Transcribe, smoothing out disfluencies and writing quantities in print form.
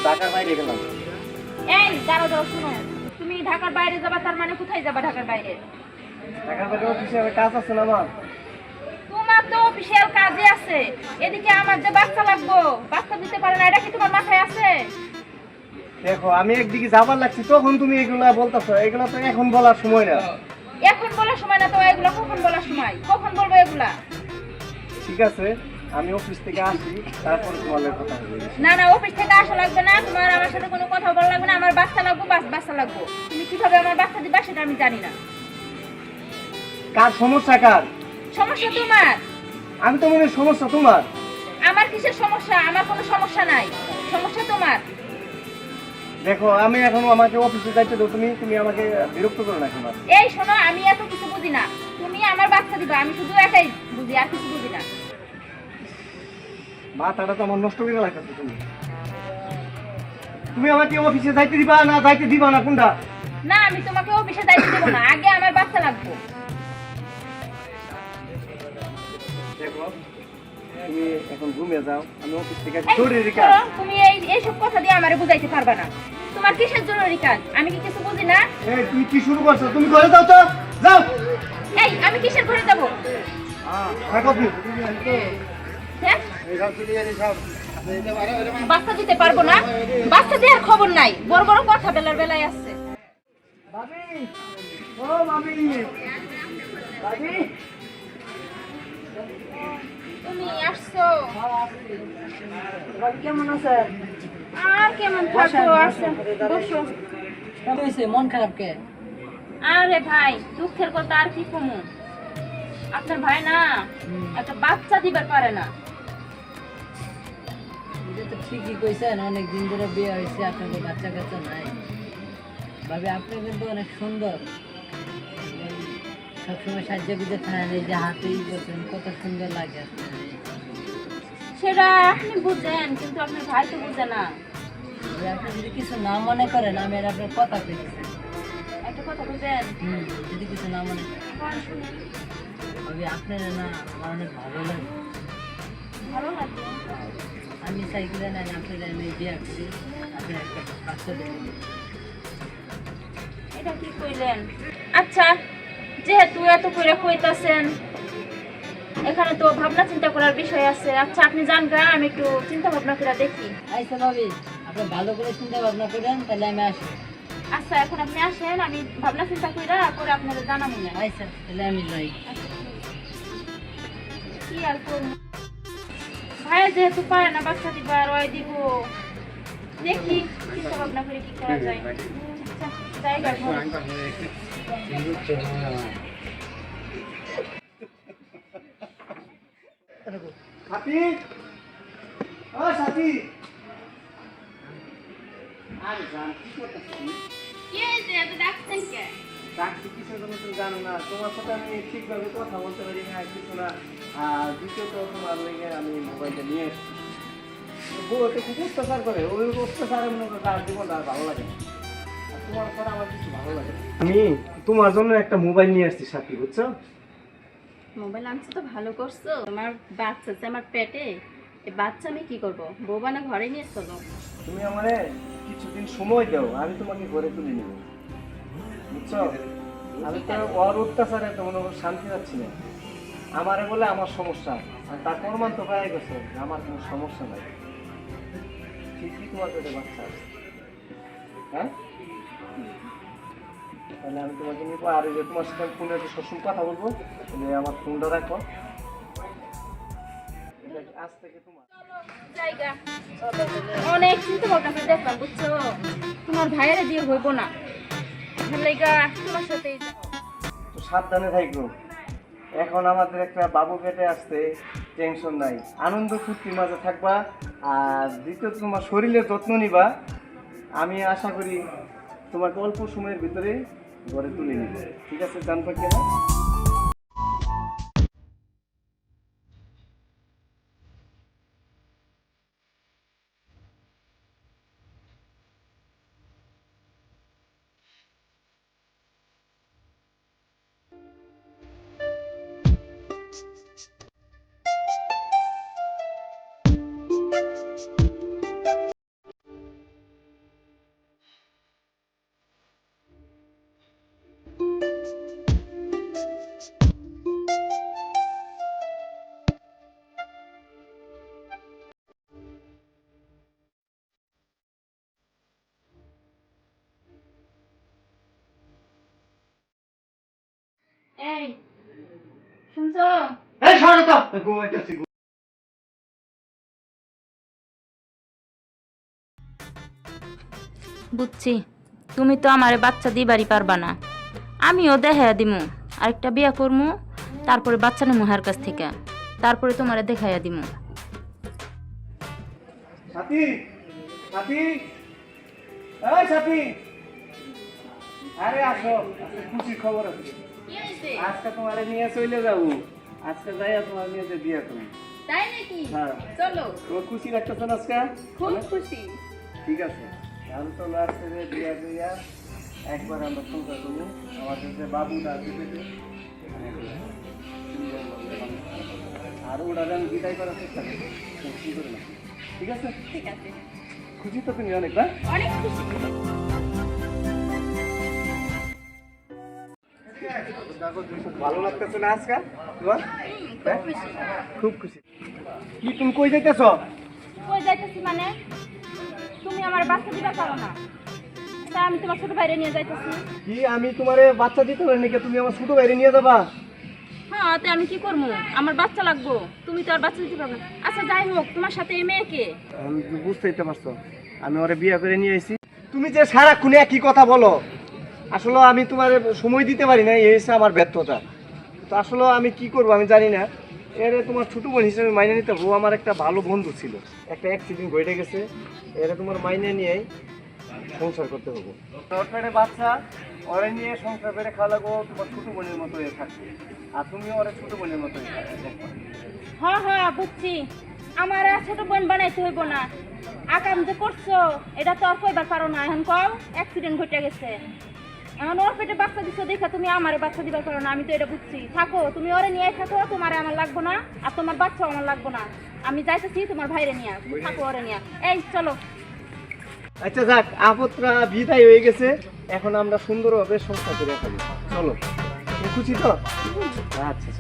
ঢাকার বাইরে গেলাম। এই দাঁড়াও দাঁড়াও, শুনো। তুমি ঢাকার বাইরে যাবা, তার মানে কোথায় যাবা ঢাকার বাইরে? ঢাকার বাইরে অফিসে কাজ আছে না আমার। তোমার তো অফিসিয়াল কাজে আছে, এদিকে আমার যে বাচ্চা লাগবো, বাচ্চা দিতে পারে না, এটা কি তোমার মাথায় আছে? দেখো আমি একদিকে যাবার লাগছি, তখন তুমি এগুলা বলতেছো। এগুলা তো এখন বলার সময় না। এখন বলার সময় না তো, এগুলা কখন বলার সময়? কখন বলবো এগুলা? ঠিক আছে, আমি অফিস থেকে আসি, তারপরে তোমার লগে কথা হবে। না না, অফিস থেকে আসা লাগবে না, তোমার আমার সাথে কোনো কথা বলা লাগবে না। আমার বাচ্চা লাগবে, বাচ্চা লাগবে। তুমি কিভাবে আমার বাচ্চা দিবা সেটা আমি জানি না। কার সমস্যা কার? সমস্যা তোমার। আমি তো মনে হয় সমস্যা তোমার। আমার কিসের সমস্যা? আমার কোনো সমস্যা নাই, সমস্যা তোমার। দেখো আমি এখন আমাকে অফিসে যাইতে দাও, তুমি আমাকে বিরক্ত করো না এখন আর। এই শোনো, আমি এত কিছু বুঝি না। তুমি আমার বাচ্চা দিবা, আমি শুধু এটাই বুঝি, আর কিছু বুঝি না। মাথাটা তো আমার নষ্ট করে লাগতেছে। তুমি আমাকে অফিসে যাইতে দিবা না যাইতে দিবা না কোনটা? না, আমি তোমাকে অফিসে দায়িত্ব দেবো না, আগে আমার বাচ্চা লাগবে। দেখো তুমি এখন ঘুমিয়ে যাও, আমি অফিস থেকে এই, জরুরি কাজ। শোনো, তুমি এইসব কথা দিয়ে আমারে বুঝাইতে পারবা না। তোমার কিসের জরুরি কাজ? আমি কি কিছু বুঝি না? এই তুমি কি শুরু করছো? তুমি ঘরে যাও তো, যাও। এই আমি কিসের ঘরে যাবো? থাকো তুমি। হ্যাঁ? বাচ্চা দিতে পারবো না, বাচ্চা দেওয়ার খবর নাই, বড় বড় কথা বেলার বেলায় আসছে। ভাবি, ও ভাবি, ভাবি। তুমি আসছো? ভাবি কেমন আছেন? আর কেমন থাকো, আসো বসো। কি হয়েছে, মন খারাপ কে? আরে ভাই, দুঃখের কথা আর কি কমু। আপনার ভাই না একটা বাচ্চা দিবার পারে না। এটা তো ঠিকই কইছেন, অনেক দিন ধরে বিয়ে হয়েছে, আপনাকে বাচ্চা কাচ্চা নাই। ভাবি আপনি কিন্তু অনেক সুন্দর, এই সবসময় সাহায্য করতে থাকেন, এই যে হাতেই বলছেন কত সুন্দর লাগে আপনার। সেটা আপনি বুঝেন, কিন্তু আপনার ভাই তো বুঝে না। ভাবি, আপনি যদি কিছু না মনে করেন, আমি আর আপনার কথা পেয়েছি। একটা কথা বুঝেন। যদি কিছু না মনে করেন, কোন শুনি? ভাবি আপনার না আমার অনেক ভালো লাগে। ভালো লাগে। আমি সাইকেলে নেন আপনার আমি বিয়ে করি, আপনি একটা বাচ্চা দেবেন। এটা কি কইলেন? আচ্ছা, যেহেতু এত করে কইতাছেন, এখানে তো ভাবনা চিন্তা করার বিষয় আছে। আচ্ছা আপনি যান গা, আমি একটু চিন্তা ভাবনা করে দেখি। আচ্ছা ভাবি, আপনি ভালো করে চিন্তা ভাবনা করেন, তাহলে আমি আসি। আচ্ছা এখন আপনি আসেন, আমি ভাবনা চিন্তা করে আপনাদের জানাবো না। আচ্ছা তাহলে আমি যাই। কি আর করবো, ভাই যেহেতু পারে না বাচ্চা দিবার, ওই দিব। দেখি চিন্তা ভাবনা করে কি করা যায়। আচ্ছা জায়গা সাথী, ও সাথী। আরে জান, কি করতেছ তুমি? কি হয়েছে, এত ডাকছেন কে? ডাকছি কিসের জন্য তুমি জানো না? তোমার সাথে আমি ঠিকভাবে কথা বলতে পারি না, কিছু না। আর দ্বিতীয়ত তোমার লেগে আমি মোবাইলটা নিয়ে এসেছি। বউ তো খুব অত্যাচার করে, ওই অত্যাচারে মনে করো তার জীবনটা আর ভালো লাগে না। আর তোমার সাথে আমার কিছু ভালো লাগে না। আমি তোমার জন্য একটা মোবাইল নিয়ে আসছি সাথী, বুঝছো? মোবাইল আনছো তো ভালো করছো। আমার বাচ্চা আছে আমার পেটে, এই বাচ্চা আমি কি করবো? বৌবানা ঘরে নিয়ে চলো। তুমি আমারে কিছুদিন সময় দাও, আমি তোমাকে ঘরে তুলে নিব, বুঝছো? আমি তো ওর অত্যাচারে তো মনে করো শান্তি পাচ্ছি না। আমারে বলে আমার সমস্যা, আর তার প্রমাণ তো পাই গেছে যে আমার কোনো সমস্যা নাই। ঠিকই তোমার পেটে বাচ্চা আছে। হ্যাঁ, তাহলে আমি তোমাকে নিবো। আর এই যে তোমার সাথে আমি ফোনে সবসময় কথা বলবো, যে আমার ফোনটা রাখো। এটা আজ থেকে তোমার জায়গা অনেক চিন্তা ভাবনা করে দেখলাম, বুঝছো? তোমার ভাইয়ের দিয়ে হইব না, লাইগা তোমার সাথেই যাবো। তো সাবধানে থাকবো। এখন আমাদের একটা বাবু পেটে আসছে, টেনশন নাই, আনন্দ ফুর্তির মাঝে থাকবা। আর দ্বিতীয়ত তোমার শরীরের যত্ন নিবা। আমি আশা করি তোমাকে অল্প সময়ের ভিতরে ঘরে তুলে নিব, ঠিক আছে? জানবা কেনা? এই শুনছো? এই শোনো তো ঘুমাইতেছি। বুঝছি, তুমি তো আমারে বাচ্চা দিবারই পারবা না। আমিও দেখাইয়া দিমু, আরেকটা বিয়া করমু, তারপরে বাচ্চা নেমু হার কাছ থেকে, তারপরে তোমারে দেখাইয়া দিমু। সাথী, সাথী, এই সাথী, আরে আসো, আজকে খুশির খবর আছে। আজকে তোমারে নিয়ে চলে যাবো, আজকে যাইয়া তোমার নিয়ে যে বিয়ে করবো। তাই নাকি? হ্যাঁ। চলো। তোমার খুশি লাগতেছে না আজকে? খুব খুশি। ঠিক আছে, আমি চলে আসছে যে বিয়া করিয়া একবার আমরা সংসার করবো। আমাদের যে বাবুটা আছে পেটে, আর ওটা আমি বিদায় করার চেষ্টা করবো, কি করে না। ঠিক আছে? ঠিক আছে। খুশি তো তুমি অনেক, না? অনেক খুশি। ভালো লাগতেছে না আজকে তোমার? খুব খুশি। খুব খুশি। কি তুমি কই যাইতেছ? কই যাইতেছি মানে? তুমি আমার বাচ্চা দিবা পারো না, তাই আমি তোমার ছোট ভাইরে নিয়ে যাইতেছি। কি আমি তোমারে বাচ্চা দিতে পারি নাকি? তুমি আমার ছোট বাইরে নিয়ে যাবা? হ্যাঁ, তাই আমি কি করবো? আমার বাচ্চা লাগবো, তুমি তো আর বাচ্চা দিতে পারবে না। আচ্ছা যাই হোক, তোমার সাথে এই মেয়েকে। আমি বুঝতেই তো পারছো, আমি ওরে বিয়ে করে নিয়ে আইছি। তুমি যে সারাক্ষণ একই কথা বলো, আসলে আমি তোমার সময় দিতে পারি না, এই হচ্ছে আমার ব্যর্থতা। তো আসলে আমি কি করব আমি জানি না। এর তোমার ছোট বোন হিসেবে মাইনে নিতে হবে। ও আমার একটা ভালো বন্ধু ছিল, একটা অ্যাক্সিডেন্ট ঘটে গেছে, এর তোমার মাইনে নিয়েই সংসার করতে হবে। সরকারে বাচ্চা ওরে নিয়ে সংসার করে খাওয়া লাগবো, তোমার ছোট বোনের মতো হয়ে থাকবে, আর তুমিও ওরে ছোট বোনের মতো দেখো। হ্যাঁ হ্যাঁ, বুঝছি। আমার আর ছোট বোন বানাইতে হইব না। আকাম যে করছো এটা তো আর কইবার পারো না। এখন কও অ্যাক্সিডেন্ট ঘটে গেছে, এখন ওর পেটে বাচ্চা দিচ্ছ দেখা তুমি আমারে বাচ্চা দিবার পারো না। আমি তো এটা বুঝছি। থাকো, তুমি ওরে নিয়ে থাকো, তোমারে আমার লাগবো না, আর তোমার বাচ্চাও আমার লাগবো না। আমি যাইতেছি তোমার ভাইরে নিয়ে, থাকো ওরে নিয়ে। এই চলো। আচ্ছা যাক, আপদটা বিদায় হয়ে গেছে, এখন আমরা সুন্দরভাবে সংসার করে খাবো। চলো, তুমি খুশি তো? আচ্ছা।